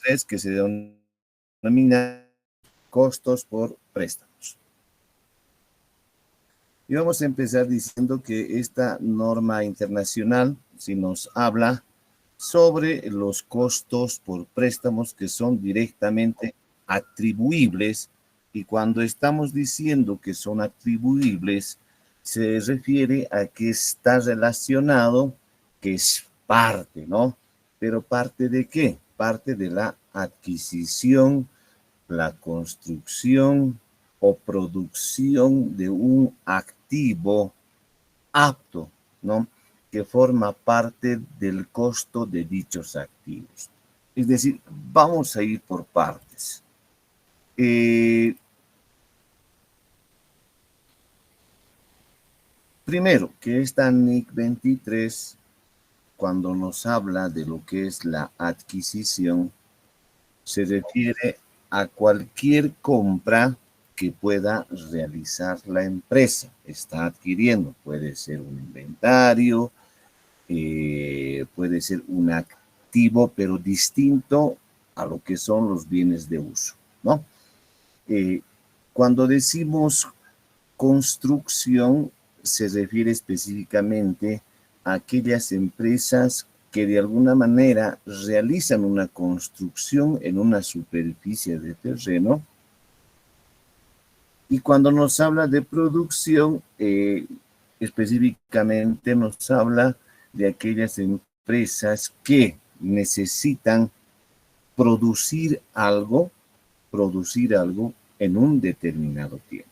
tres que se denominan costos por préstamos. Y vamos a empezar diciendo que esta norma internacional, si nos habla sobre los costos por préstamos que son directamente atribuibles, y cuando estamos diciendo que son atribuibles, se refiere a que está relacionado, que es parte, ¿no? Pero ¿parte de qué? Parte de la adquisición, la construcción o producción de un activo apto, ¿no? Que forma parte del costo de dichos activos. Es decir, vamos a ir por partes. Primero, que esta NIC 23, cuando nos habla de lo que es la adquisición, se refiere a cualquier compra que pueda realizar la empresa. Está adquiriendo, puede ser un inventario, puede ser un activo, pero distinto a lo que son los bienes de uso, ¿no? Cuando decimos construcción, se refiere específicamente a aquellas empresas que de alguna manera realizan una construcción en una superficie de terreno. Y cuando nos habla de producción, específicamente nos habla de aquellas empresas que necesitan producir algo en un determinado tiempo.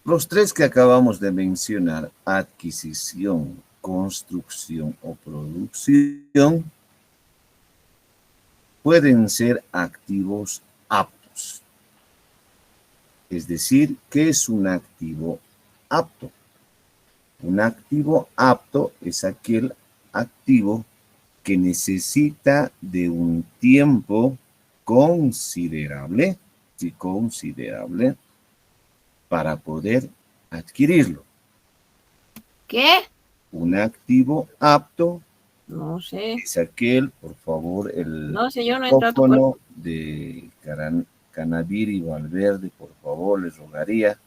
Los tres que acabamos de mencionar, adquisición, construcción o producción, pueden ser activos aptos. Es decir, ¿qué es un activo apto? Un activo apto es aquel activo que necesita de un tiempo considerable, sí, considerable, para poder adquirirlo. ¿Qué? Un activo apto, no sé, es aquel, por favor, el no sé, yo no entro a tu micrófono de Canaviri Valverde, por favor, les rogaría.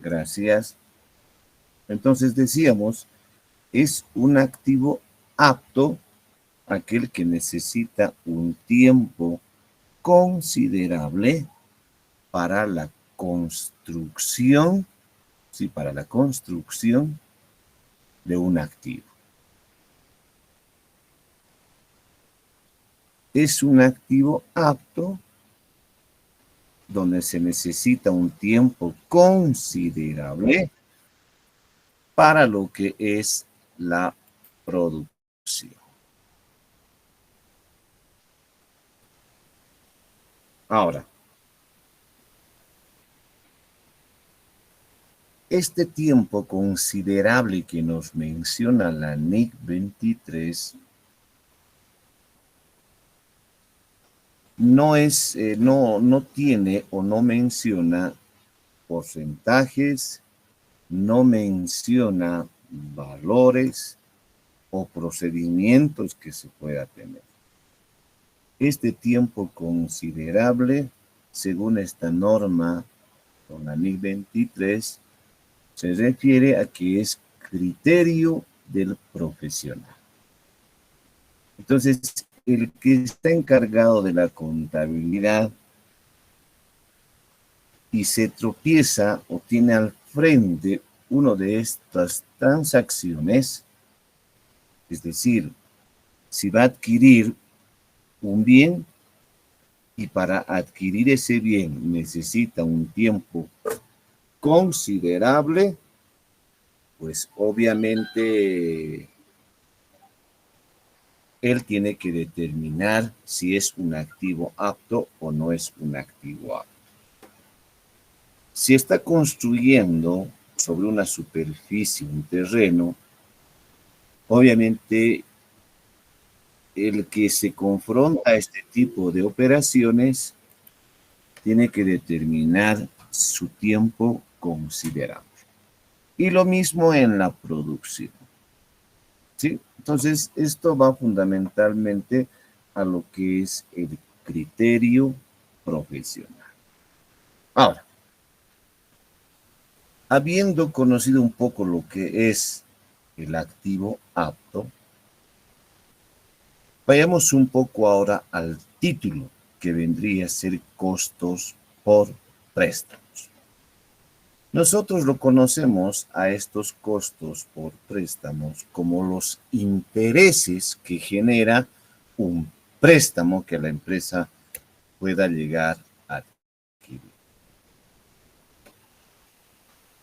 Gracias. Entonces decíamos, es un activo apto, aquel que necesita un tiempo considerable para la construcción, sí, para la construcción de un activo. Es un activo apto donde se necesita un tiempo considerable para lo que es la producción. Ahora, este tiempo considerable que nos menciona la NIC 23 no tiene o no menciona porcentajes, no menciona valores o procedimientos que se pueda tener. Este tiempo considerable, según esta norma con la NIC 23, se refiere a que es criterio del profesional. Entonces, el que está encargado de la contabilidad y se tropieza o tiene al frente una de estas transacciones, es decir, si va a adquirir un bien y para adquirir ese bien necesita un tiempo considerable, pues obviamente él tiene que determinar si es un activo apto o no es un activo apto. Si está construyendo sobre una superficie, un terreno, obviamente el que se confronta a este tipo de operaciones tiene que determinar su tiempo considerable. Y lo mismo en la producción. ¿sí? Entonces, esto va fundamentalmente a lo que es el criterio profesional. Ahora, habiendo conocido un poco lo que es el activo apto, vayamos un poco ahora al título, que vendría a ser costos por préstamos. Nosotros lo conocemos a estos costos por préstamos como los intereses que genera un préstamo que la empresa pueda llegar a adquirir.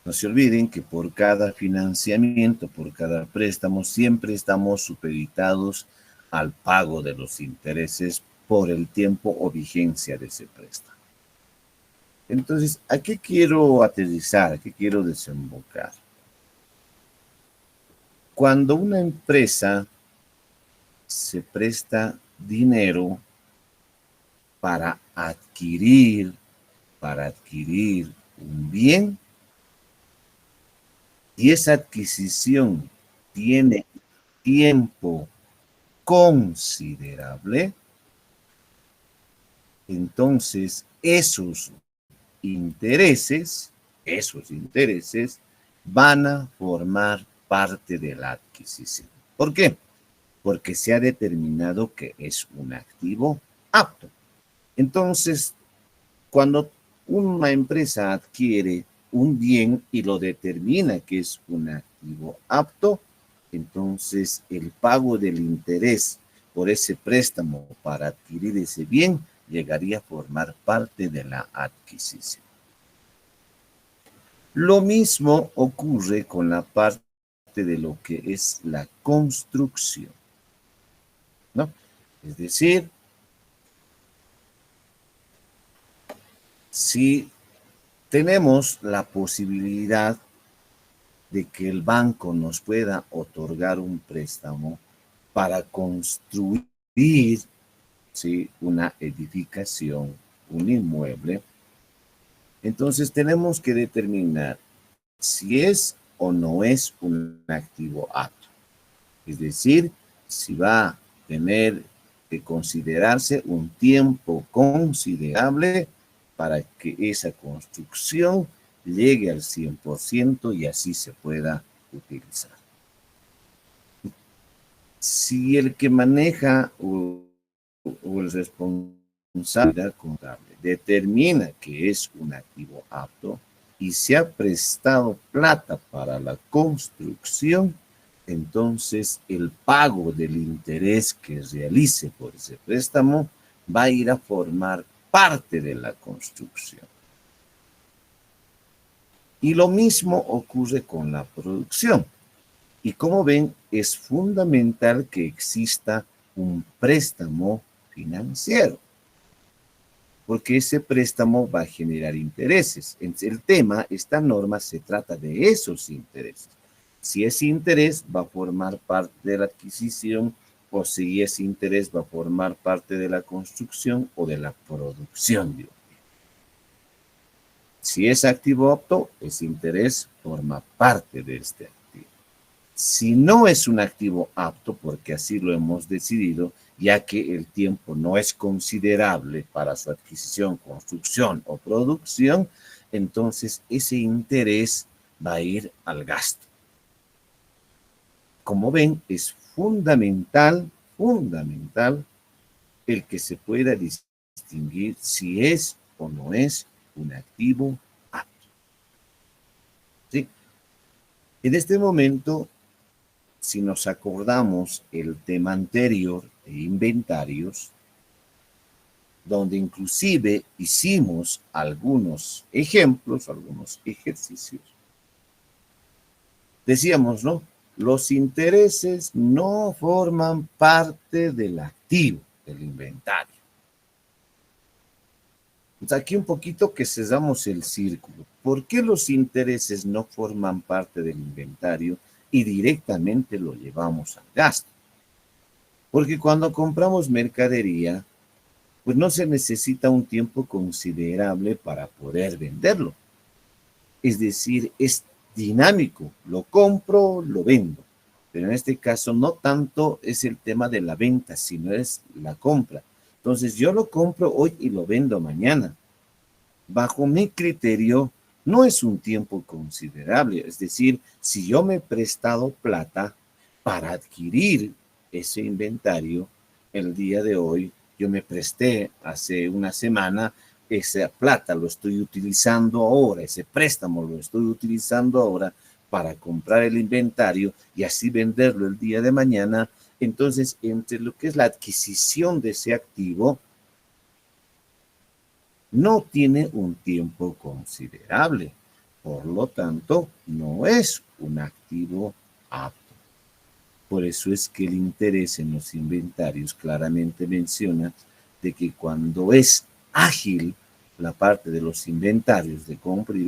No se olviden que por cada financiamiento, por cada préstamo, siempre estamos supeditados al pago de los intereses por el tiempo o vigencia de ese préstamo. Entonces, ¿a qué quiero aterrizar? ¿A qué quiero desembocar? Cuando una empresa se presta dinero para adquirir un bien, y esa adquisición tiene tiempo considerable, entonces esos intereses van a formar parte de la adquisición. ¿Por qué? Porque se ha determinado que es un activo apto. Entonces, cuando una empresa adquiere un bien y lo determina que es un activo apto, entonces el pago del interés por ese préstamo para adquirir ese bien llegaría a formar parte de la adquisición. Lo mismo ocurre con la parte de lo que es la construcción, ¿no? Es decir, si tenemos la posibilidad de que el banco nos pueda otorgar un préstamo para construir, ¿sí?, una edificación, un inmueble, entonces tenemos que determinar si es o no es un activo apto. Es decir, si va a tener que considerarse un tiempo considerable para que esa construcción llegue al 100% y así se pueda utilizar. Si el que maneja o el responsable contable determina que es un activo apto y se ha prestado plata para la construcción, entonces el pago del interés que realice por ese préstamo va a ir a formar parte de la construcción. Y lo mismo ocurre con la producción. Y como ven, es fundamental que exista un préstamo financiero, porque ese préstamo va a generar intereses. El tema, esta norma se trata de esos intereses. Si ese interés va a formar parte de la adquisición o si ese interés va a formar parte de la construcción o de la producción de un bien. Si es activo apto, ese interés forma parte de este activo. Si no es un activo apto, porque así lo hemos decidido, ya que el tiempo no es considerable para su adquisición, construcción o producción, entonces ese interés va a ir al gasto. Como ven, es fundamental el que se pueda distinguir si es o no es un activo apto. ¿Sí? En este momento, si nos acordamos el tema anterior de inventarios, donde inclusive hicimos algunos ejemplos, algunos ejercicios, decíamos, ¿no? Los intereses no forman parte del activo, del inventario. Pues aquí un poquito que cerramos el círculo. ¿Por qué los intereses no forman parte del inventario y directamente lo llevamos al gasto? Porque cuando compramos mercadería, pues no se necesita un tiempo considerable para poder venderlo. Es decir, es dinámico, lo compro, lo vendo. pero en este caso no tanto es el tema de la venta, sino es la compra. Entonces yo lo compro hoy y lo vendo mañana. Bajo mi criterio, no es un tiempo considerable. Es decir, si yo me he prestado plata para adquirir ese inventario, el día de hoy, yo me presté hace una semana, esa plata lo estoy utilizando ahora, ese préstamo lo estoy utilizando ahora para comprar el inventario y así venderlo el día de mañana. Entonces, entre lo que es la adquisición de ese activo, no tiene un tiempo considerable. Por lo tanto, no es un activo apto. Por eso es que el interés en los inventarios claramente menciona de que cuando es ágil la parte de los inventarios de compra y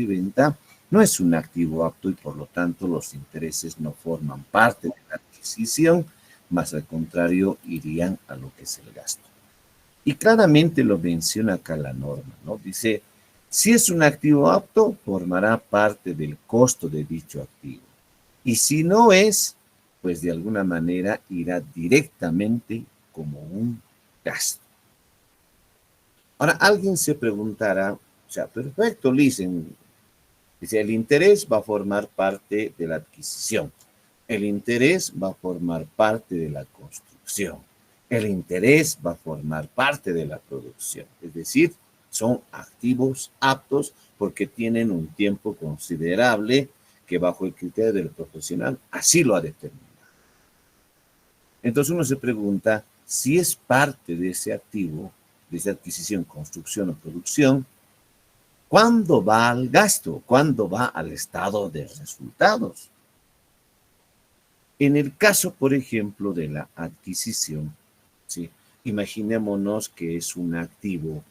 venta, no es un activo apto y por lo tanto los intereses no forman parte de la adquisición, más al contrario irían a lo que es el gasto. Y claramente lo menciona acá la norma, ¿no? Dice, si es un activo apto, formará parte del costo de dicho activo. Y si no es, pues de alguna manera irá directamente como un gasto. Ahora, alguien se preguntará, o sea, perfecto, dicen, dice, el interés va a formar parte de la adquisición. El interés va a formar parte de la construcción. El interés va a formar parte de la producción. Es decir, son activos aptos porque tienen un tiempo considerable que bajo el criterio del profesional así lo ha determinado. Entonces uno se pregunta si es parte de ese activo, de esa adquisición, construcción o producción, ¿cuándo va al gasto? ¿Cuándo va al estado de resultados? En el caso, por ejemplo, de la adquisición, ¿sí? Imaginémonos que es un activo,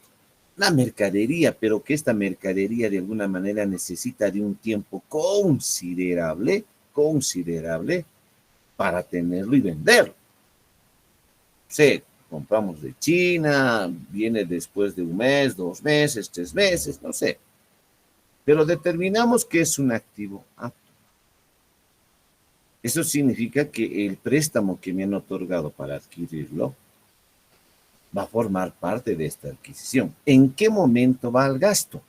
la mercadería, pero que esta mercadería de alguna manera necesita de un tiempo considerable para tenerlo y venderlo. Sí, compramos de China, viene después de un mes, 2 meses, 3 meses, no sé. Pero determinamos que es un activo apto. Eso significa que el préstamo que me han otorgado para adquirirlo va a formar parte de esta adquisición. ¿En qué momento va al gasto?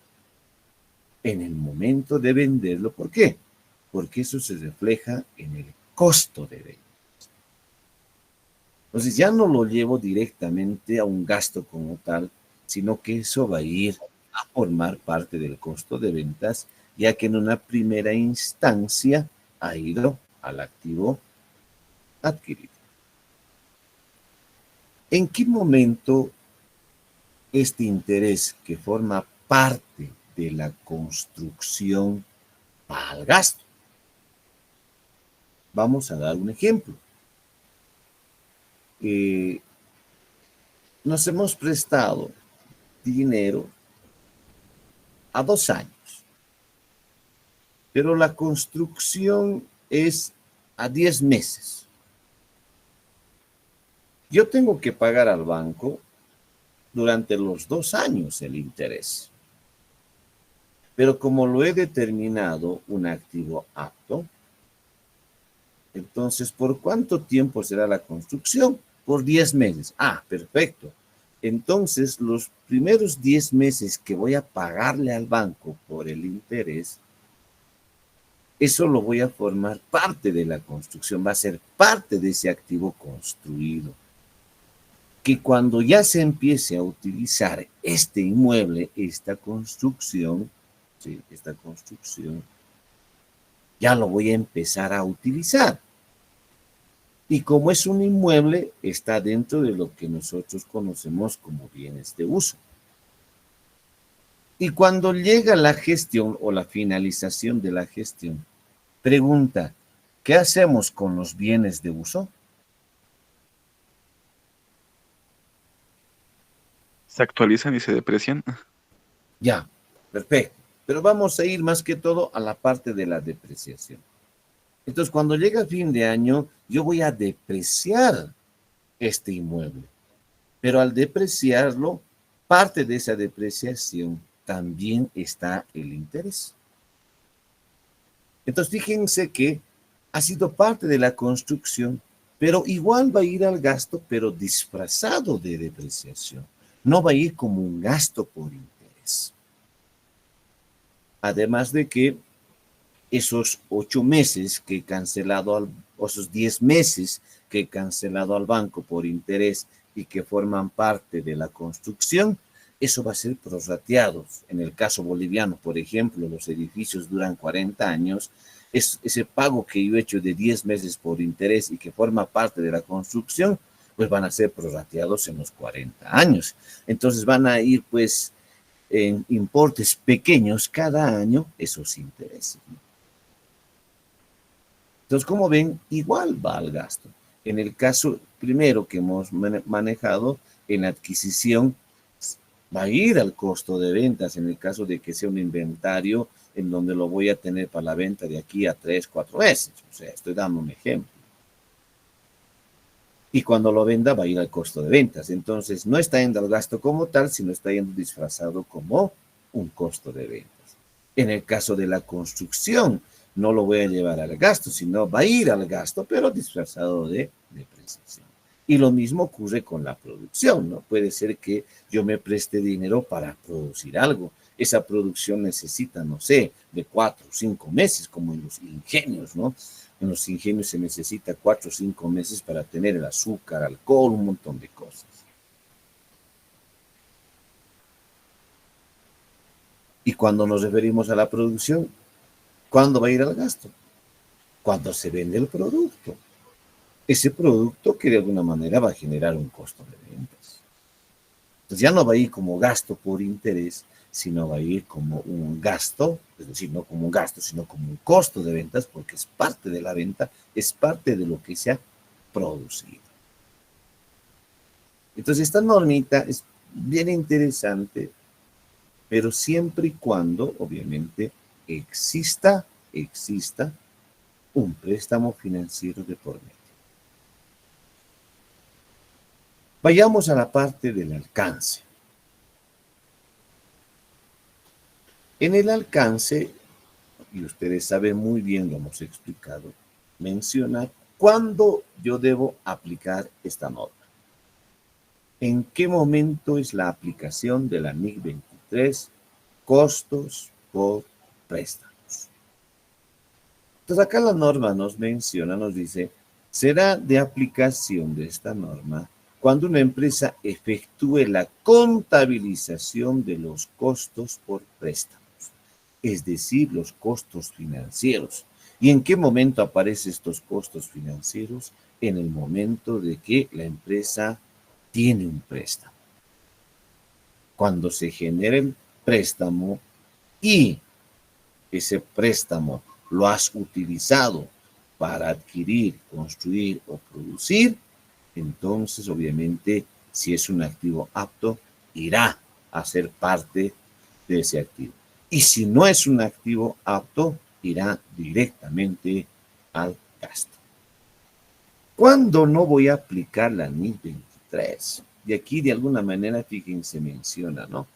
En el momento de venderlo. ¿Por qué? Porque eso se refleja en el costo de venta. Entonces ya no lo llevo directamente a un gasto como tal, sino que eso va a ir a formar parte del costo de ventas, ya que en una primera instancia ha ido al activo adquirido. ¿En qué momento este interés que forma parte de la construcción va al gasto? Vamos a dar un ejemplo. Nos hemos prestado dinero a 2 años, pero la construcción es a 10 meses. Yo tengo que pagar al banco durante los 2 años el interés. Pero como lo he determinado un activo apto, entonces, ¿por cuánto tiempo será la construcción? Por 10 meses. Ah, perfecto. Entonces, los primeros 10 meses que voy a pagarle al banco por el interés, eso lo voy a formar parte de la construcción, va a ser parte de ese activo construido. Que cuando ya se empiece a utilizar este inmueble, esta construcción, ¿sí? Esta construcción, ya lo voy a empezar a utilizar. Y como es un inmueble, está dentro de lo que nosotros conocemos como bienes de uso. Y cuando llega la gestión o la finalización de la gestión, pregunta, ¿qué hacemos con los bienes de uso? Se actualizan y se deprecian. Ya, perfecto. Pero vamos a ir más que todo a la parte de la depreciación. Entonces, cuando llega fin de año, yo voy a depreciar este inmueble. Pero al depreciarlo, parte de esa depreciación también está el interés. Entonces, fíjense que ha sido parte de la construcción, pero igual va a ir al gasto, pero disfrazado de depreciación. No va a ir como un gasto por interés. Además de que esos 8 meses que he cancelado, o esos 10 meses que he cancelado al banco por interés y que forman parte de la construcción, eso va a ser prorrateado. En el caso boliviano, por ejemplo, los edificios duran 40 años, ese pago que yo he hecho de 10 meses por interés y que forma parte de la construcción, pues van a ser prorrateados en los 40 años. Entonces van a ir pues en importes pequeños cada año esos intereses, ¿no? Entonces, como ven, igual va al gasto. En el caso primero que hemos manejado, en la adquisición, va a ir al costo de ventas en el caso de que sea un inventario en donde lo voy a tener para la venta de aquí a 3, 4 meses. O sea, estoy dando un ejemplo. Y cuando lo venda va a ir al costo de ventas. Entonces, no está yendo al gasto como tal, sino está yendo disfrazado como un costo de ventas. En el caso de la construcción, no lo voy a llevar al gasto, sino va a ir al gasto, pero disfrazado de depreciación. Y lo mismo ocurre con la producción, ¿no? Puede ser que yo me preste dinero para producir algo. Esa producción necesita, no sé, de 4 o 5 meses, como en los ingenios, ¿no? En los ingenios se necesita 4 o 5 meses para tener el azúcar, alcohol, un montón de cosas. Y cuando nos referimos a la producción, ¿cuándo va a ir al gasto? Cuando se vende el producto. Ese producto que de alguna manera va a generar un costo de ventas. Entonces ya no va a ir como gasto por interés, sino va a ir como un gasto, es decir, no como un gasto, sino como un costo de ventas, porque es parte de la venta, es parte de lo que se ha producido. Entonces esta normita es bien interesante, pero siempre y cuando, obviamente, exista un préstamo financiero de por medio. Vayamos a la parte del alcance. En el alcance, y ustedes saben muy bien, lo hemos explicado, menciona cuándo yo debo aplicar esta norma. ¿En qué momento es la aplicación de la NIC 23? Costos por préstamos. Entonces acá la norma nos menciona, nos dice, será de aplicación de esta norma cuando una empresa efectúe la contabilización de los costos por préstamos, es decir, los costos financieros. ¿Y en qué momento aparecen estos costos financieros? En el momento de que la empresa tiene un préstamo. Cuando se genera el préstamo y ese préstamo lo has utilizado para adquirir, construir o producir, entonces obviamente si es un activo apto, irá a ser parte de ese activo. Y si no es un activo apto, irá directamente al gasto. ¿Cuándo no voy a aplicar la NIC 23? Y aquí de alguna manera, fíjense, menciona, ¿no?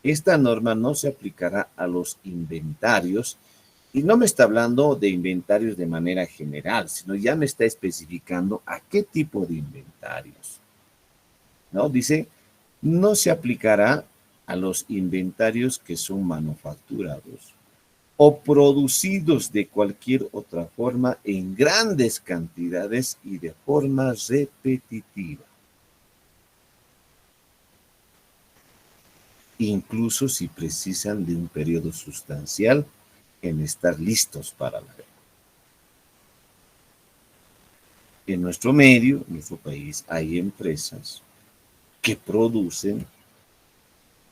Esta norma no se aplicará a los inventarios, y no me está hablando de inventarios de manera general, sino ya me está especificando a qué tipo de inventarios, ¿no? Dice, no se aplicará a los inventarios que son manufacturados o producidos de cualquier otra forma en grandes cantidades y de forma repetitiva. Incluso si precisan de un periodo sustancial en estar listos para la venta. En nuestro medio, en nuestro país, hay empresas que producen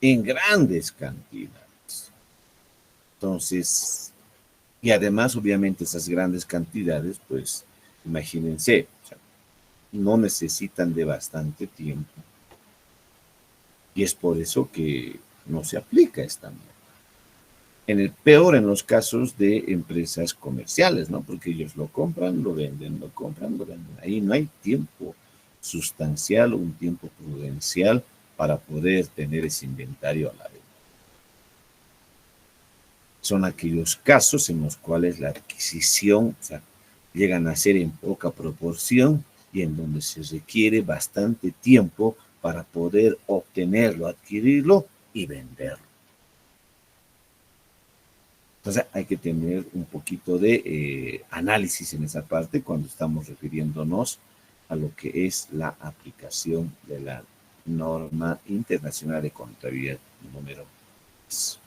en grandes cantidades. Entonces, y además, obviamente, esas grandes cantidades, pues, imagínense, o sea, no necesitan de bastante tiempo. Y es por eso que no se aplica esta norma. En el peor en los casos de empresas comerciales, ¿no? Porque ellos lo compran, lo venden, lo compran, lo venden. Ahí no hay tiempo sustancial o un tiempo prudencial para poder tener ese inventario a la venta. Son aquellos casos en los cuales la adquisición, o sea, llegan a ser en poca proporción y en donde se requiere bastante tiempo para poder obtenerlo, adquirirlo y venderlo. Entonces hay que tener un poquito de análisis en esa parte cuando estamos refiriéndonos a lo que es la aplicación de la norma internacional de contabilidad número 10.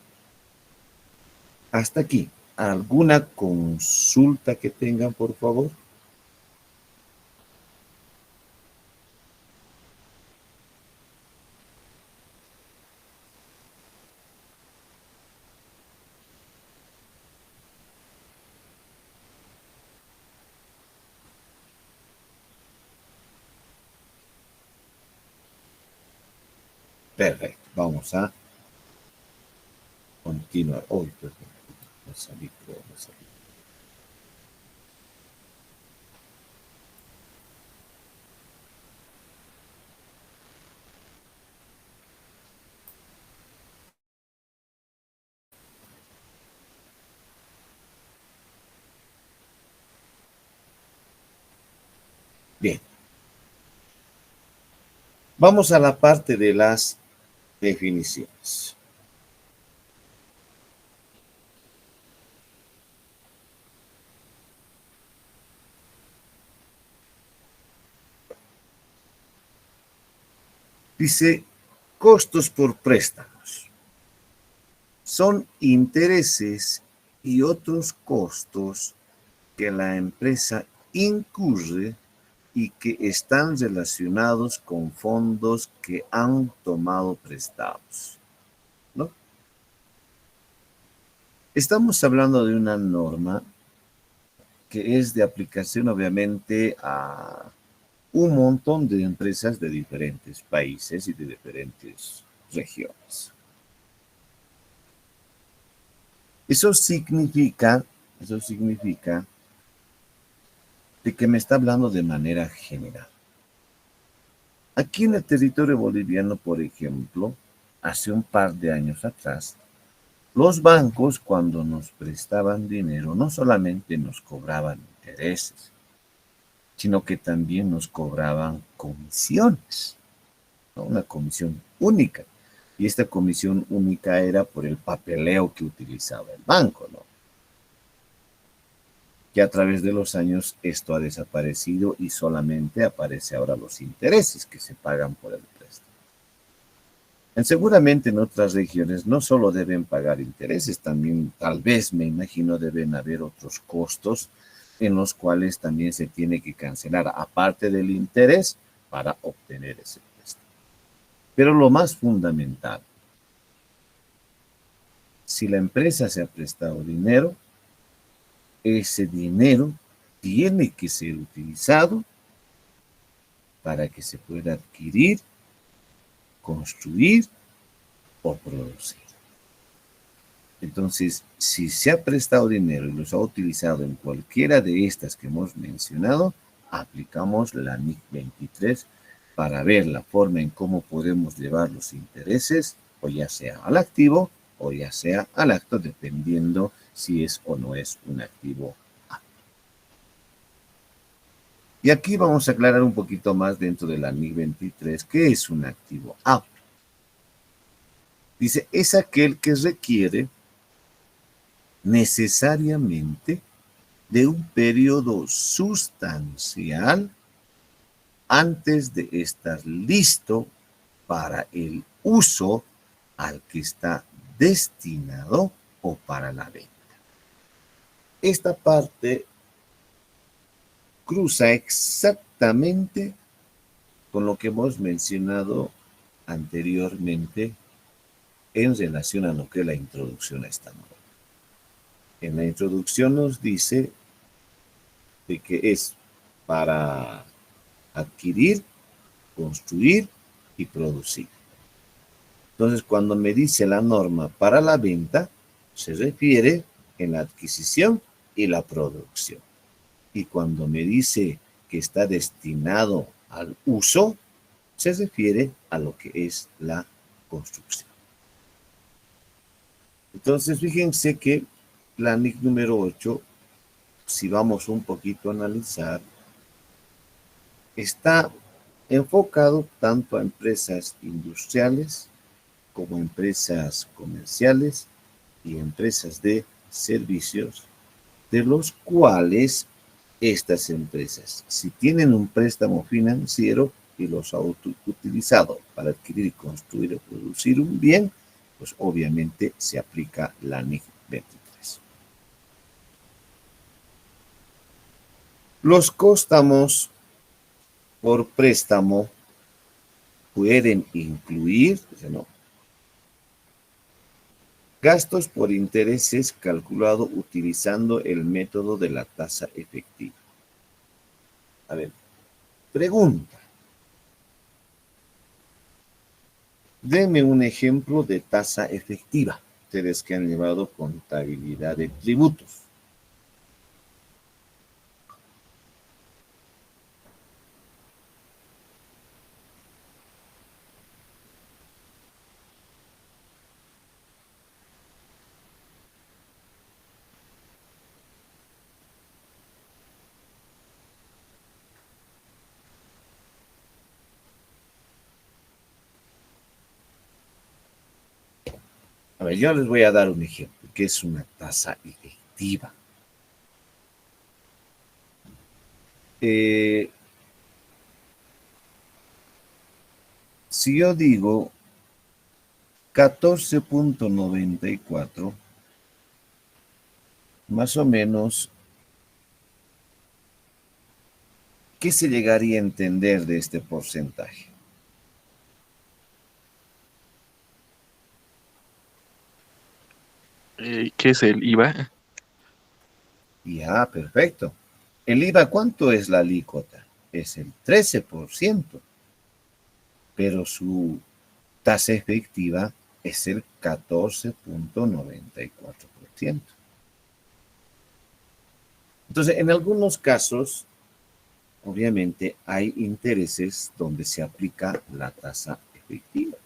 Hasta aquí. ¿Alguna consulta que tengan, por favor? Perfecto. Vamos a continuar. Hoy, perdón. Me salí. Bien. Vamos a la parte de las definiciones. Dice, costos por préstamos. Son intereses y otros costos que la empresa incurre y que están relacionados con fondos que han tomado prestados, ¿no? Estamos hablando de una norma que es de aplicación obviamente a un montón de empresas de diferentes países y de diferentes regiones. Eso significa de que me está hablando de manera general. Aquí en el territorio boliviano, por ejemplo, hace un par de años atrás, los bancos cuando nos prestaban dinero no solamente nos cobraban intereses, sino que también nos cobraban comisiones, ¿no? Una comisión única. Y esta comisión única era por el papeleo que utilizaba el banco, ¿no? Que a través de los años esto ha desaparecido y solamente aparece ahora los intereses que se pagan por el préstamo. Seguramente en otras regiones no solo deben pagar intereses, también tal vez me imagino deben haber otros costos en los cuales también se tiene que cancelar, aparte del interés, para obtener ese préstamo. Pero lo más fundamental, si la empresa se ha prestado dinero, ese dinero tiene que ser utilizado para que se pueda adquirir, construir o producir. Entonces, si se ha prestado dinero y los ha utilizado en cualquiera de estas que hemos mencionado, aplicamos la NIC 23 para ver la forma en cómo podemos llevar los intereses, o ya sea al activo o ya sea al acto, dependiendo si es o no es un activo A. Y aquí vamos a aclarar un poquito más dentro de la NIC 23 qué es un activo A. Dice, es aquel que requiere necesariamente de un periodo sustancial antes de estar listo para el uso al que está destinado o para la venta. Esta parte cruza exactamente con lo que hemos mencionado anteriormente en relación a lo que es la introducción a esta norma. En la introducción nos dice de que es para adquirir, construir y producir. Entonces, cuando me dice la norma para la venta, se refiere en la adquisición y la producción. Y cuando me dice que está destinado al uso, se refiere a lo que es la construcción. Entonces, fíjense que la NIC número 8 si vamos un poquito a analizar, está enfocado tanto a empresas industriales como empresas comerciales y empresas de servicios, de los cuales estas empresas, si tienen un préstamo financiero y los ha utilizado para adquirir, construir o producir un bien, pues obviamente se aplica la NIC 23. Los costamos por préstamo pueden incluir, ¿no?, gastos por intereses calculado utilizando el método de la tasa efectiva. A ver, pregunta. Denme un ejemplo de tasa efectiva, ustedes que han llevado contabilidad de tributos. A ver, yo les voy a dar un ejemplo, que es una tasa efectiva. Si yo digo 14.94, más o menos, ¿qué se llegaría a entender de este porcentaje? ¿Qué es el IVA? Ya, perfecto. ¿El IVA cuánto es la alícuota? Es el 13%, pero su tasa efectiva es el 14.94%. Entonces, en algunos casos, obviamente, hay intereses donde se aplica la tasa efectiva.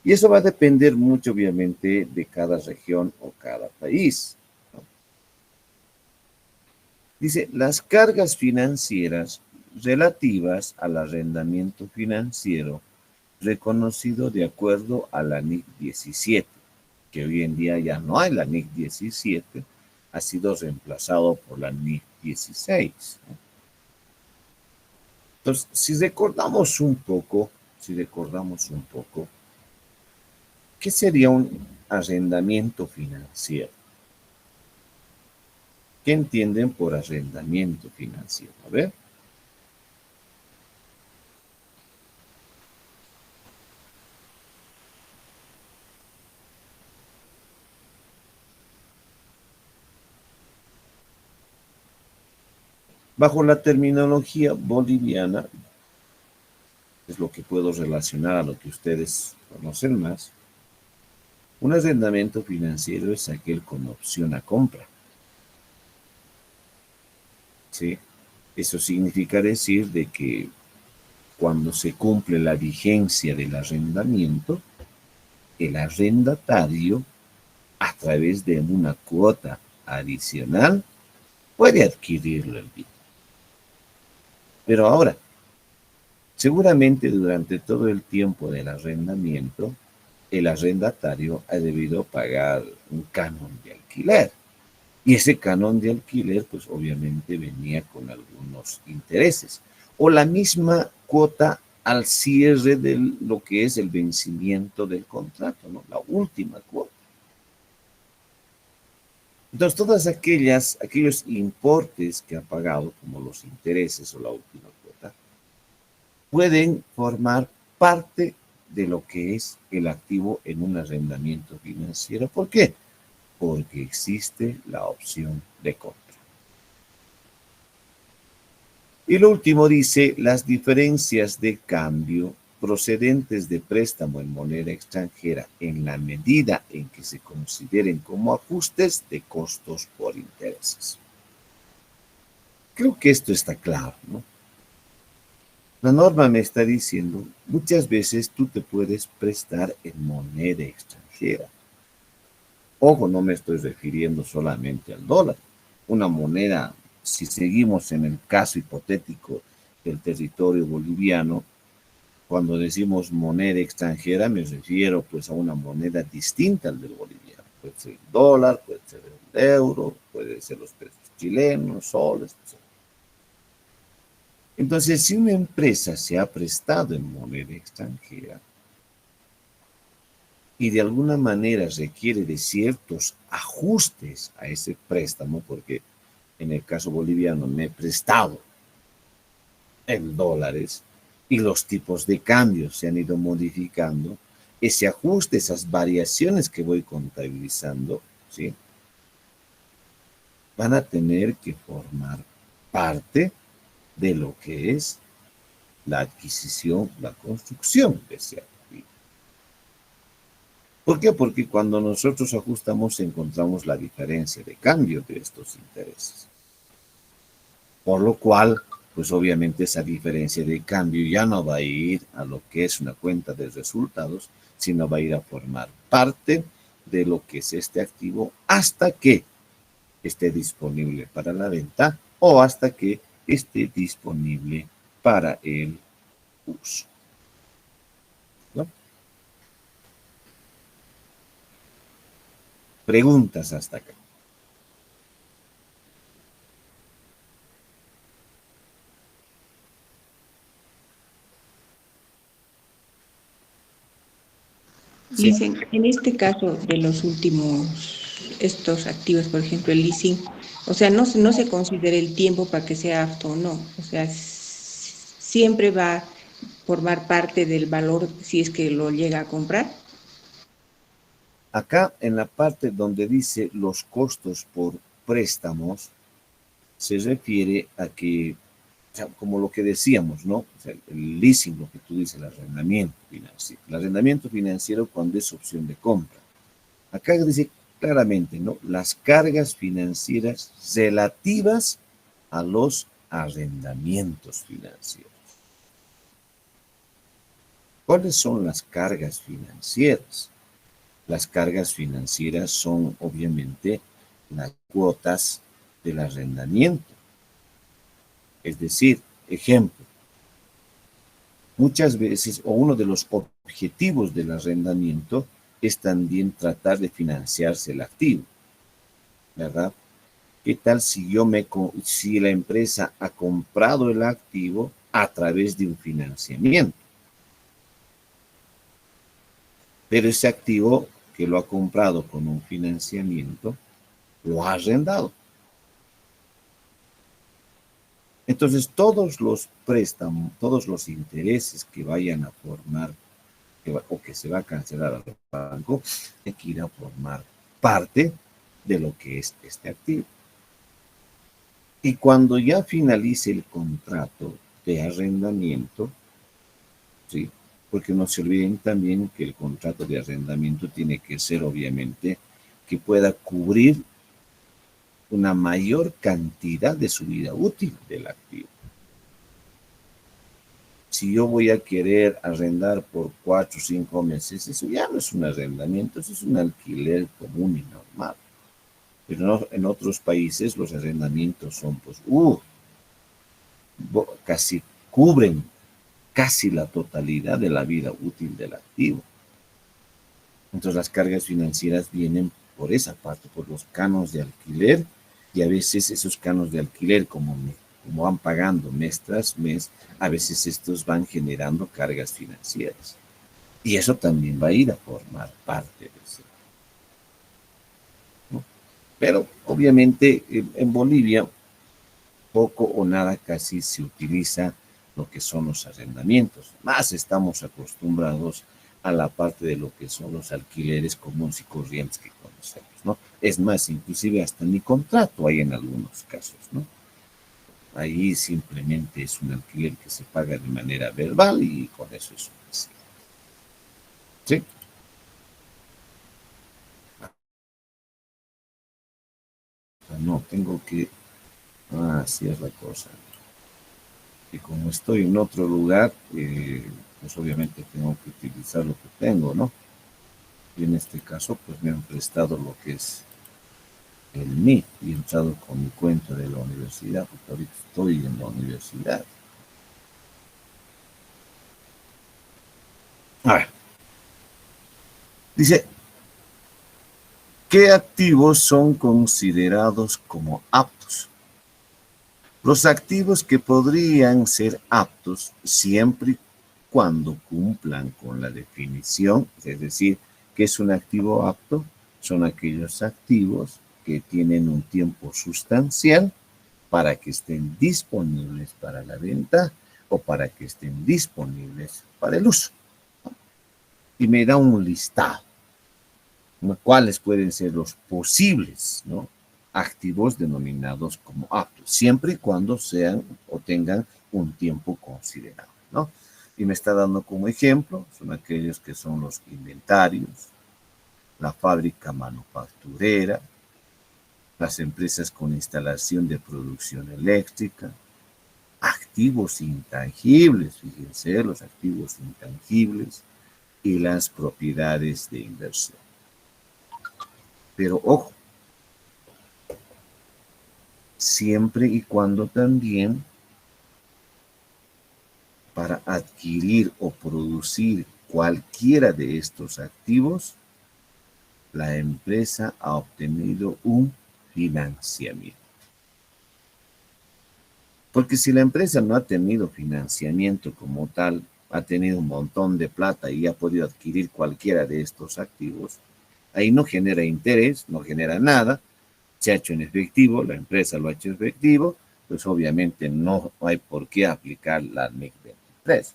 Y eso va a depender mucho, obviamente, de cada región o cada país, ¿no? Dice, las cargas financieras relativas al arrendamiento financiero reconocido de acuerdo a la NIC 17, que hoy en día ya no hay la NIC 17, ha sido reemplazado por la NIC 16, ¿no? Entonces, si recordamos un poco, ¿qué sería un arrendamiento financiero? ¿Qué entienden por arrendamiento financiero? A ver. Bajo la terminología boliviana, es lo que puedo relacionar a lo que ustedes conocen más, un arrendamiento financiero es aquel con opción a compra. ¿Sí? Eso significa decir de que cuando se cumple la vigencia del arrendamiento, el arrendatario, a través de una cuota adicional, puede adquirirlo el bien. Pero ahora, seguramente durante todo el tiempo del arrendamiento, el arrendatario ha debido pagar un canon de alquiler. Y ese canon de alquiler, pues obviamente venía con algunos intereses. O la misma cuota al cierre de lo que es el vencimiento del contrato, ¿no? La última cuota. Entonces, todas aquellos importes que ha pagado, como los intereses o la última cuota, pueden formar parte de lo que es el activo en un arrendamiento financiero. ¿Por qué? Porque existe la opción de compra. Y lo último dice, las diferencias de cambio procedentes de préstamo en moneda extranjera en la medida en que se consideren como ajustes de costos por intereses. Creo que esto está claro, ¿no? La norma me está diciendo, muchas veces tú te puedes prestar en moneda extranjera. Ojo, no me estoy refiriendo solamente al dólar. una moneda, si seguimos en el caso hipotético del territorio boliviano, cuando decimos moneda extranjera, me refiero pues a una moneda distinta al del boliviano. Puede ser el dólar, puede ser el euro, puede ser los pesos chilenos, soles, etc. Entonces, si una empresa se ha prestado en moneda extranjera y de alguna manera requiere de ciertos ajustes a ese préstamo, porque en el caso boliviano me he prestado en dólares y los tipos de cambio se han ido modificando, ese ajuste, esas variaciones que voy contabilizando, ¿sí? Van a tener que formar parte de lo que es la adquisición, la construcción de ese activo. ¿Por qué? Porque cuando nosotros ajustamos encontramos la diferencia de cambio de estos intereses. Por lo cual, pues obviamente esa diferencia de cambio ya no va a ir a lo que es una cuenta de resultados, sino va a ir a formar parte de lo que es este activo hasta que esté disponible para la venta o hasta que esté disponible para el uso, ¿no? Preguntas hasta acá. Sí. Dicen, en este caso de los últimos, estos activos, por ejemplo, el leasing, o sea, no se considera el tiempo para que sea apto o no, o sea, siempre va a formar parte del valor si es que lo llega a comprar. Acá en la parte donde dice los costos por préstamos, se refiere a que, o sea, como lo que decíamos, ¿no? O sea, el leasing, lo que tú dices, el arrendamiento financiero. El arrendamiento financiero cuando es opción de compra. Acá dice claramente, ¿no? Las cargas financieras relativas a los arrendamientos financieros. ¿Cuáles son las cargas financieras? Las cargas financieras son obviamente las cuotas del arrendamiento. Es decir, ejemplo, muchas veces, o uno de los objetivos del arrendamiento es también tratar de financiarse el activo, ¿verdad? ¿Qué tal si la empresa ha comprado el activo a través de un financiamiento? Pero ese activo que lo ha comprado con un financiamiento, lo ha arrendado. Entonces, todos los préstamos, todos los intereses que vayan a formar o que se va a cancelar al banco, hay que ir a formar parte de lo que es este activo. Y cuando ya finalice el contrato de arrendamiento, ¿sí? Porque no se olviden también que el contrato de arrendamiento tiene que ser, obviamente, que pueda cubrir una mayor cantidad de su vida útil del activo. Si yo voy a querer arrendar por 4 o 5 meses, eso ya no es un arrendamiento, eso es un alquiler común y normal. Pero no, en otros países los arrendamientos son, pues, casi cubren casi la totalidad de la vida útil del activo. Entonces las cargas financieras vienen por esa parte, por los canos de alquiler, y a veces esos canos de alquiler, como van pagando mes tras mes, a veces estos van generando cargas financieras. Y eso también va a ir a formar parte de eso, ¿no? Pero obviamente en Bolivia poco o nada casi se utiliza lo que son los arrendamientos. Más estamos acostumbrados a la parte de lo que son los alquileres comunes y corrientes que conocemos, ¿no? Es más, inclusive hasta ni contrato hay en algunos casos, ¿no? Ahí simplemente es un alquiler que se paga de manera verbal y con eso es suficiente. ¿Sí? No, tengo que... así es la cosa. Y como estoy en otro lugar, pues obviamente tengo que utilizar lo que tengo, ¿no? Y en este caso, pues me han prestado lo que es el mí, y he entrado con mi cuenta de la universidad, porque ahorita estoy en la universidad. A ver, dice, ¿qué activos son considerados como aptos? Los activos que podrían ser aptos siempre y cuando cumplan con la definición, es decir, ¿qué es un activo apto? Son aquellos activos que tienen un tiempo sustancial para que estén disponibles para la venta o para que estén disponibles para el uso. Y me da un listado, ¿no? ¿Cuáles pueden ser los posibles, ¿no?, activos denominados como aptos, siempre y cuando sean o tengan un tiempo considerable, ¿no? Y me está dando como ejemplo, son aquellos que son los inventarios, la fábrica manufacturera, las empresas con instalación de producción eléctrica, activos intangibles, fíjense, los activos intangibles y las propiedades de inversión. Pero ojo, siempre y cuando también para adquirir o producir cualquiera de estos activos, la empresa ha obtenido un financiamiento. Porque si la empresa no ha tenido financiamiento como tal, ha tenido un montón de plata y ha podido adquirir cualquiera de estos activos, ahí no genera interés, no genera nada, se ha hecho en efectivo, la empresa lo ha hecho en efectivo, pues obviamente no hay por qué aplicar la NIC 23.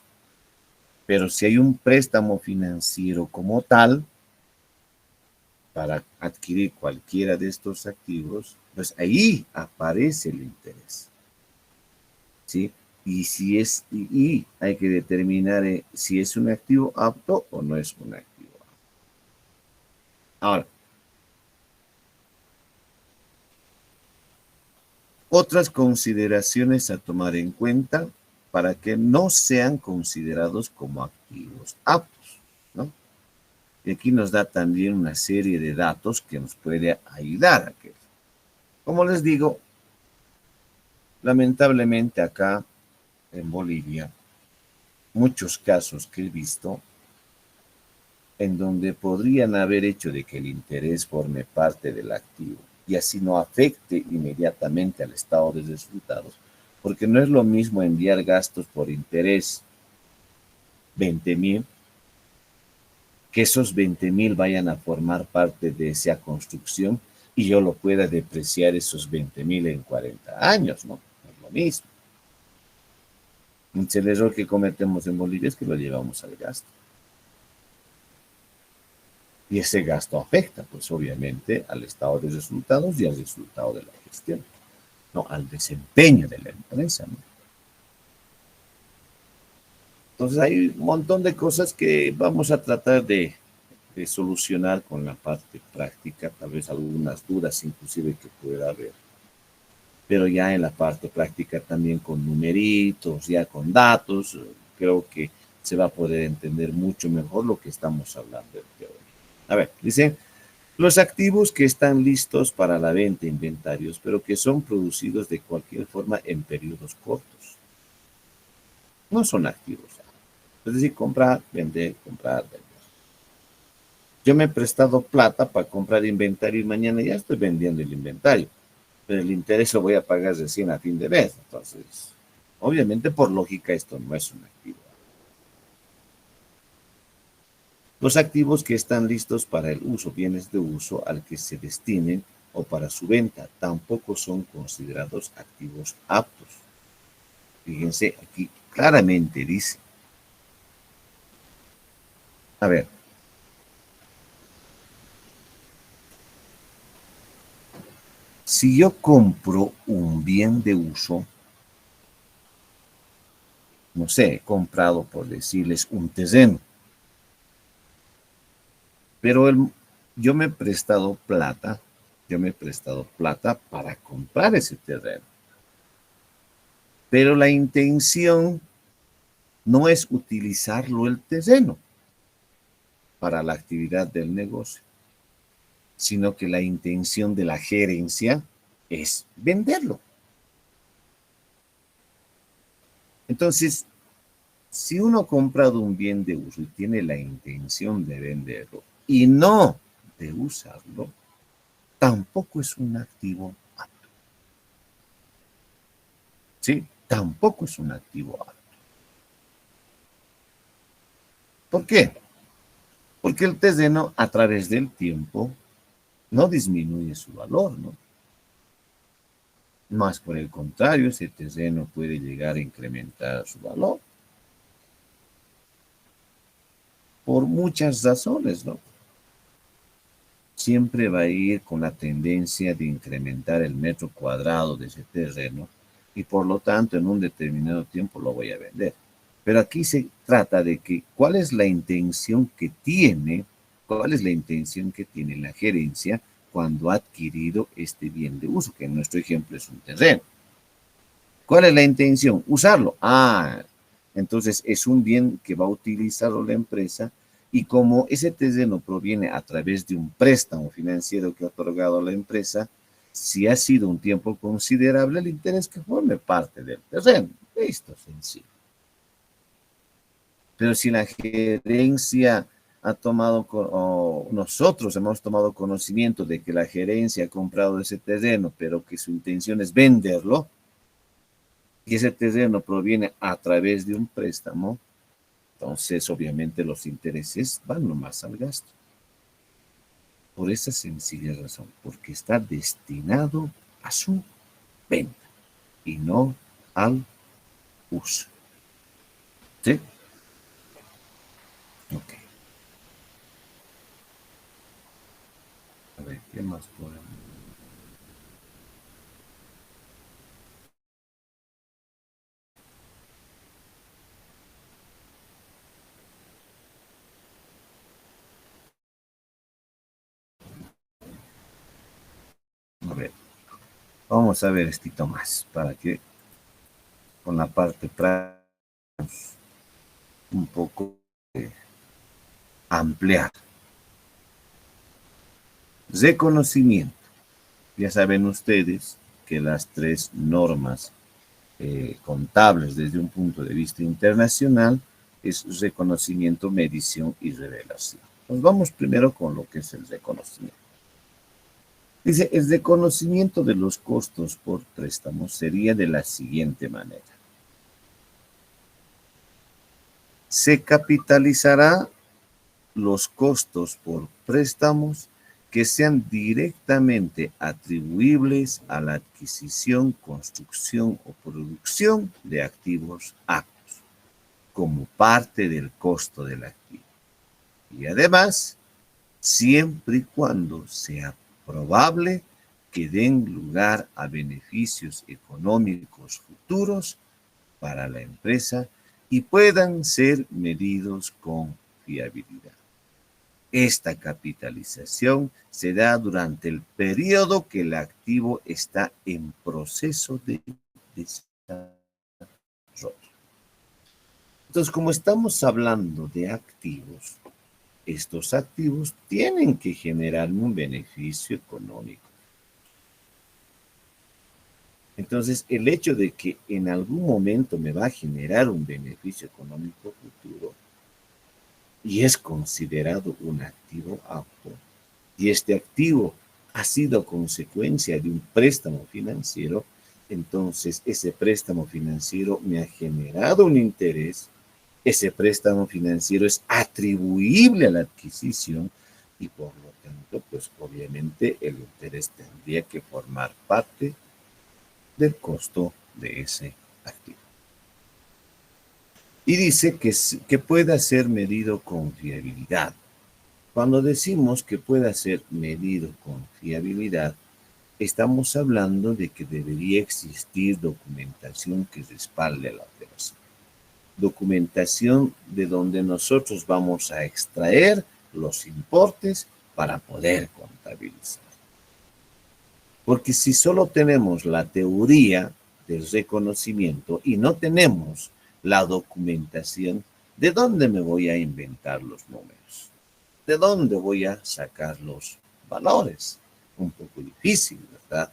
Pero si hay un préstamo financiero como tal, para adquirir cualquiera de estos activos, pues ahí aparece el interés, ¿sí? Y hay que determinar si es un activo apto o no es un activo apto. Ahora, otras consideraciones a tomar en cuenta para que no sean considerados como activos aptos, ¿no? Y aquí nos da también una serie de datos que nos puede ayudar a que, como les digo, lamentablemente acá en Bolivia, muchos casos que he visto en donde podrían haber hecho de que el interés forme parte del activo y así no afecte inmediatamente al estado de resultados, porque no es lo mismo enviar gastos por interés 20,000, que esos 20,000 vayan a formar parte de esa construcción y yo lo pueda depreciar esos 20,000 en 40 años, ¿no? No es lo mismo. Entonces, el error que cometemos en Bolivia es que lo llevamos al gasto. Y ese gasto afecta, pues obviamente, al estado de resultados y al resultado de la gestión, no al desempeño de la empresa, ¿no? Entonces hay un montón de cosas que vamos a tratar de solucionar con la parte práctica, tal vez algunas dudas inclusive que pueda haber, pero ya en la parte práctica también con numeritos, ya con datos, creo que se va a poder entender mucho mejor lo que estamos hablando de hoy. A ver, dice, los activos que están listos para la venta, inventarios, pero que son producidos de cualquier forma en periodos cortos, no son activos. Es decir, comprar, vender, comprar, vender. Yo me he prestado plata para comprar inventario y mañana ya estoy vendiendo el inventario, pero el interés lo voy a pagar recién a fin de mes. Entonces, obviamente por lógica esto no es un activo. Los activos que están listos para el uso, bienes de uso al que se destinen o para su venta, tampoco son considerados activos aptos. Fíjense, aquí claramente dice. A ver. Si yo compro un bien de uso, no sé, he comprado, por decirles, un terreno, pero yo me he prestado plata para comprar ese terreno. Pero la intención no es utilizarlo el terreno para la actividad del negocio, sino que la intención de la gerencia es venderlo. Entonces, si uno ha comprado un bien de uso y tiene la intención de venderlo y no de usarlo, tampoco es un activo apto. ¿Sí? Tampoco es un activo apto. ¿Por qué? Porque el terreno a través del tiempo no disminuye su valor, ¿no? Más por el contrario, ese terreno puede llegar a incrementar su valor por muchas razones, ¿no? Siempre va a ir con la tendencia de incrementar el metro cuadrado de ese terreno y por lo tanto en un determinado tiempo lo voy a vender. Pero aquí se trata de que cuál es la intención que tiene la gerencia cuando ha adquirido este bien de uso, que en nuestro ejemplo es un terreno. ¿Cuál es la intención? Usarlo. Entonces es un bien que va a utilizarlo la empresa y como ese terreno proviene a través de un préstamo financiero que ha otorgado la empresa, si ha sido un tiempo considerable, el interés que forme parte del terreno. Listo, sencillo. Pero si la gerencia ha tomado, o nosotros hemos tomado conocimiento de que la gerencia ha comprado ese terreno, pero que su intención es venderlo, y ese terreno proviene a través de un préstamo, entonces obviamente los intereses van nomás al gasto. Por esa sencilla razón, porque está destinado a su venta y no al uso. ¿Sí? Ok. A ver, ¿qué más podemos? A ver, vamos a ver esto más para que con la parte práctica un poco ampliar. Reconocimiento. Ya saben ustedes que las tres normas contables desde un punto de vista internacional es reconocimiento, medición y revelación. Nos vamos primero con lo que es el reconocimiento. Dice, el reconocimiento de los costos por préstamo sería de la siguiente manera. Se capitalizará los costos por préstamos que sean directamente atribuibles a la adquisición, construcción o producción de activos aptos, como parte del costo del activo. Y además, siempre y cuando sea probable que den lugar a beneficios económicos futuros para la empresa y puedan ser medidos con fiabilidad. Esta capitalización se da durante el periodo que el activo está en proceso de desarrollo. Entonces, como estamos hablando de activos, estos activos tienen que generar un beneficio económico. Entonces, el hecho de que en algún momento me va a generar un beneficio económico futuro y es considerado un activo apto, y este activo ha sido consecuencia de un préstamo financiero, entonces ese préstamo financiero me ha generado un interés, ese préstamo financiero es atribuible a la adquisición y por lo tanto, pues obviamente el interés tendría que formar parte del costo de ese activo. Y dice que pueda ser medido con fiabilidad. Cuando decimos que pueda ser medido con fiabilidad, estamos hablando de que debería existir documentación que respalde la operación. Documentación de donde nosotros vamos a extraer los importes para poder contabilizar. Porque si solo tenemos la teoría del reconocimiento y no tenemos la documentación, ¿de dónde me voy a inventar los números? ¿De dónde voy a sacar los valores. Un poco difícil, ¿verdad?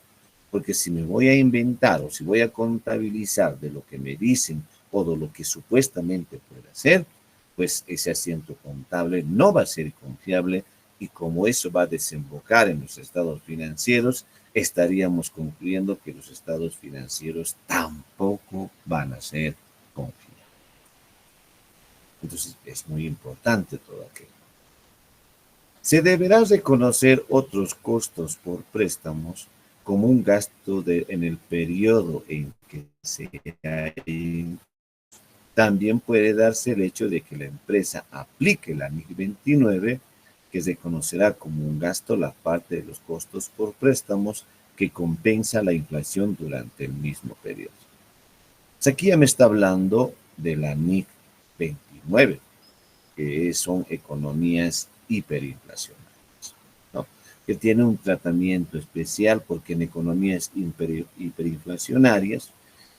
Porque si me voy a inventar o si voy a contabilizar de lo que me dicen o de lo que supuestamente puede hacer, pues ese asiento contable no va a ser confiable y como eso va a desembocar en los estados financieros, estaríamos concluyendo que los estados financieros tampoco van a ser confiables. Entonces es muy importante todo aquello. Se deberá reconocer otros costos por préstamos como un gasto en el periodo en que se ha. También puede darse el hecho de que la empresa aplique la NIC 29, que se conocerá como un gasto la parte de los costos por préstamos que compensa la inflación durante el mismo periodo. Pues aquí ya me está hablando de la NIC 29, que son economías hiperinflacionarias, ¿no? Que tiene un tratamiento especial porque en economías hiperinflacionarias,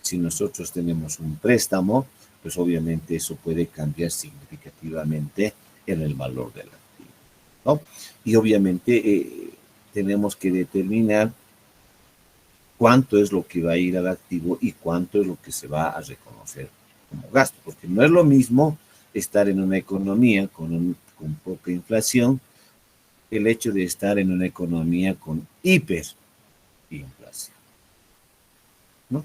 si nosotros tenemos un préstamo, pues obviamente eso puede cambiar significativamente en el valor del activo, ¿no? Y obviamente tenemos que determinar cuánto es lo que va a ir al activo y cuánto es lo que se va a reconocer como gasto, porque no es lo mismo estar en una economía con poca inflación, el hecho de estar en una economía con hiperinflación, ¿no?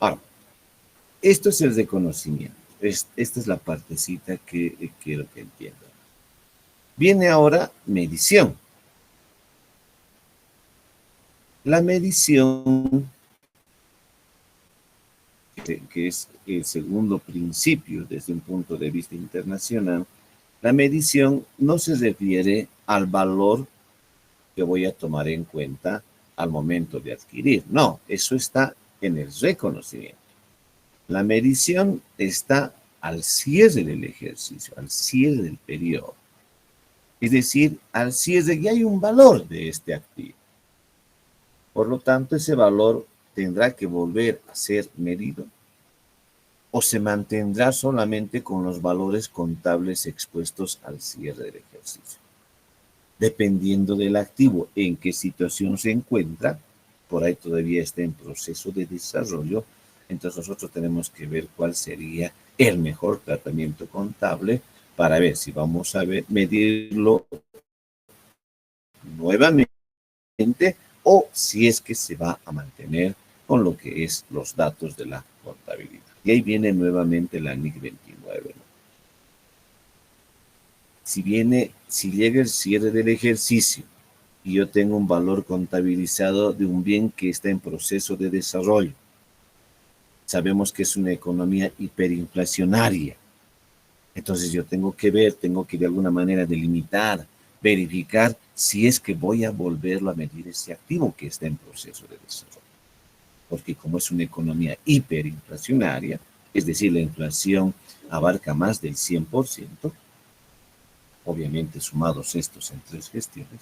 Ahora, esto es el reconocimiento. Esta es la partecita que quiero que entiendan. Viene ahora medición. La medición, que es el segundo principio desde un punto de vista internacional, la medición no se refiere al valor que voy a tomar en cuenta al momento de adquirir. No, eso está en el reconocimiento. La medición está al cierre del ejercicio, al cierre del periodo. Es decir, al cierre ya hay un valor de este activo. Por lo tanto, ese valor tendrá que volver a ser medido o se mantendrá solamente con los valores contables expuestos al cierre del ejercicio. Dependiendo del activo en qué situación se encuentra, por ahí todavía está en proceso de desarrollo, entonces nosotros tenemos que ver cuál sería el mejor tratamiento contable para ver si vamos a medirlo nuevamente o si es que se va a mantener con lo que es los datos de la contabilidad. Y ahí viene nuevamente la NIC 29, ¿no? Si llega el cierre del ejercicio y yo tengo un valor contabilizado de un bien que está en proceso de desarrollo, sabemos que es una economía hiperinflacionaria. Entonces yo tengo que de alguna manera delimitar, verificar si es que voy a volverlo a medir ese activo que está en proceso de desarrollo. Porque como es una economía hiperinflacionaria, es decir, la inflación abarca más del 100%, obviamente sumados estos en 3 gestiones,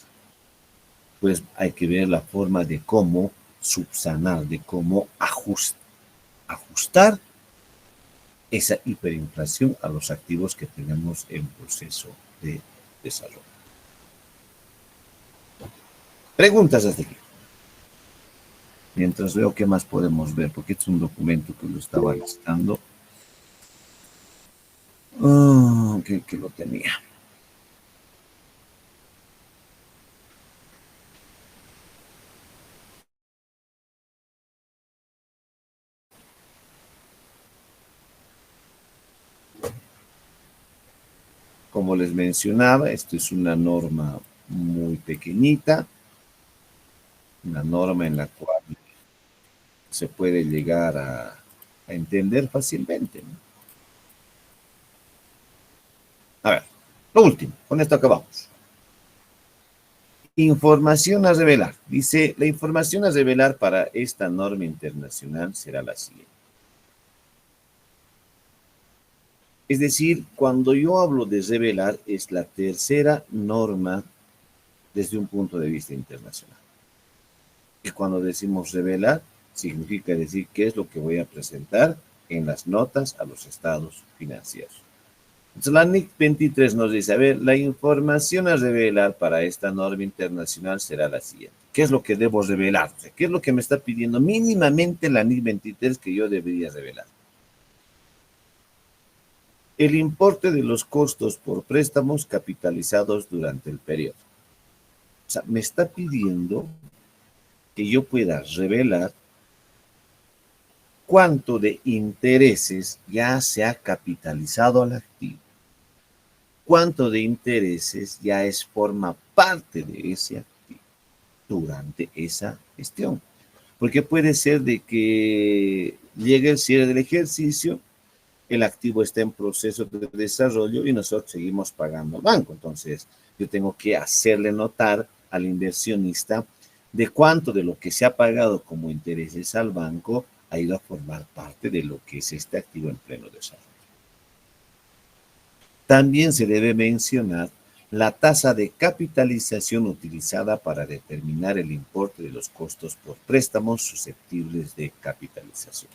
pues hay que ver la forma de cómo subsanar, de cómo ajustar esa hiperinflación a los activos que tenemos en proceso de desarrollo. Preguntas hasta aquí. Mientras veo qué más podemos ver, porque este es un documento que lo estaba listando. Que lo tenía. Como les mencionaba, esto es una norma muy pequeñita, una norma en la cual se puede llegar a entender fácilmente, ¿no? A ver, lo último, con esto acabamos. Información a revelar. Dice, la información a revelar para esta norma internacional será la siguiente. Es decir, cuando yo hablo de revelar, es la tercera norma desde un punto de vista internacional. Y cuando decimos revelar, significa decir qué es lo que voy a presentar en las notas a los estados financieros. Entonces, la NIC 23 nos dice, a ver, la información a revelar para esta norma internacional será la siguiente. ¿Qué es lo que debo revelar? O sea, ¿qué es lo que me está pidiendo mínimamente la NIC 23 que yo debería revelar? El importe de los costos por préstamos capitalizados durante el periodo. O sea, me está pidiendo que yo pueda revelar cuánto de intereses ya se ha capitalizado al activo, cuánto de intereses ya forma parte de ese activo durante esa gestión. Porque puede ser de que llegue el cierre del ejercicio, el activo está en proceso de desarrollo y nosotros seguimos pagando al banco. Entonces, yo tengo que hacerle notar al inversionista de cuánto de lo que se ha pagado como intereses al banco ha ido a formar parte de lo que es este activo en pleno desarrollo. También se debe mencionar la tasa de capitalización utilizada para determinar el importe de los costos por préstamos susceptibles de capitalización.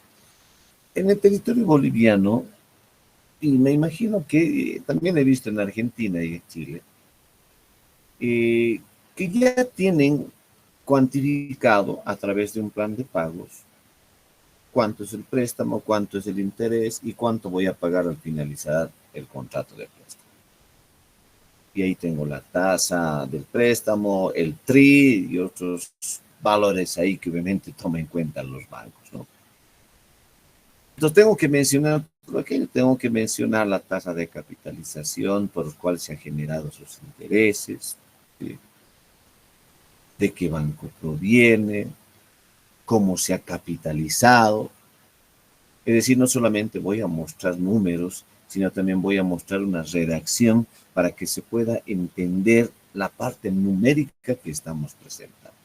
En el territorio boliviano, y me imagino que también he visto en Argentina y en Chile, que ya tienen cuantificado a través de un plan de pagos cuánto es el préstamo, cuánto es el interés y cuánto voy a pagar al finalizar el contrato de préstamo. Y ahí tengo la tasa del préstamo, el TRI y otros valores ahí que obviamente toman en cuenta los bancos, ¿no? Entonces tengo que mencionar aquello, tengo que mencionar la tasa de capitalización por la cual se han generado sus intereses, de qué banco proviene, cómo se ha capitalizado. Es decir, no solamente voy a mostrar números, sino también voy a mostrar una redacción para que se pueda entender la parte numérica que estamos presentando.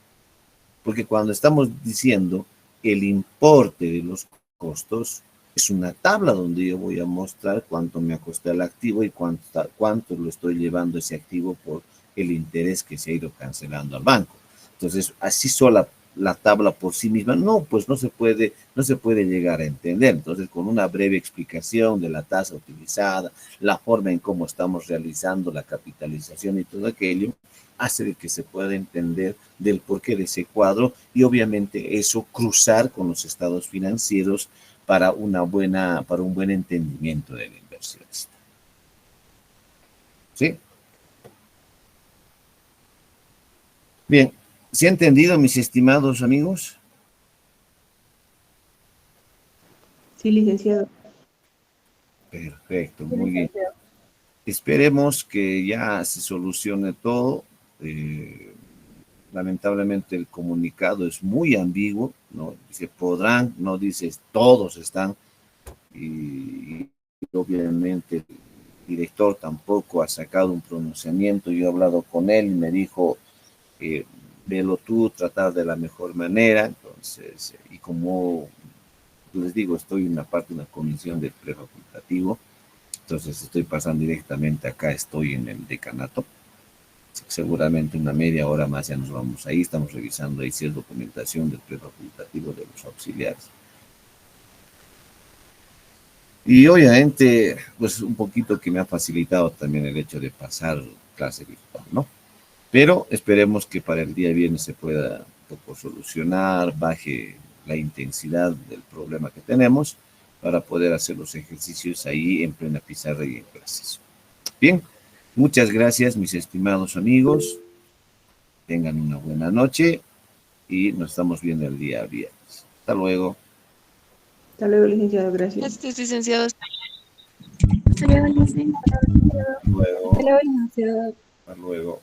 Porque cuando estamos diciendo el importe de los costos, es una tabla donde yo voy a mostrar cuánto me ha costado el activo y cuánto lo estoy llevando ese activo por el interés que se ha ido cancelando al banco. Entonces, así sola la tabla por sí misma, no, pues no se puede llegar a entender. Entonces, con una breve explicación de la tasa utilizada, la forma en cómo estamos realizando la capitalización y todo aquello, hace de que se pueda entender del porqué de ese cuadro y obviamente eso cruzar con los estados financieros para un buen entendimiento del inversionista. ¿Sí? Bien. ¿Se ha entendido, mis estimados amigos? Sí, licenciado. Perfecto, muy bien. Esperemos que ya se solucione todo. Lamentablemente el comunicado es muy ambiguo, ¿no? Dice podrán, no dice todos están. Y obviamente el director tampoco ha sacado un pronunciamiento. Yo he hablado con él y me dijo... velo tú, tratar de la mejor manera. Entonces, y como les digo, estoy en una parte de una comisión de prefacultativo, entonces estoy pasando directamente acá, estoy en el decanato, seguramente una media hora más ya nos vamos ahí, estamos revisando ahí si es documentación del prefacultativo de los auxiliares. Y obviamente, pues un poquito que me ha facilitado también el hecho de pasar clase virtual, ¿no? Pero esperemos que para el día viernes se pueda un poco solucionar, baje la intensidad del problema que tenemos para poder hacer los ejercicios ahí en plena pizarra y en clases. Bien, muchas gracias mis estimados amigos. Tengan una buena noche y nos estamos viendo el día viernes. Hasta luego. Hasta luego, licenciado. Gracias. Gracias, licenciado. Hasta luego. Hasta luego, licenciado. Hasta luego.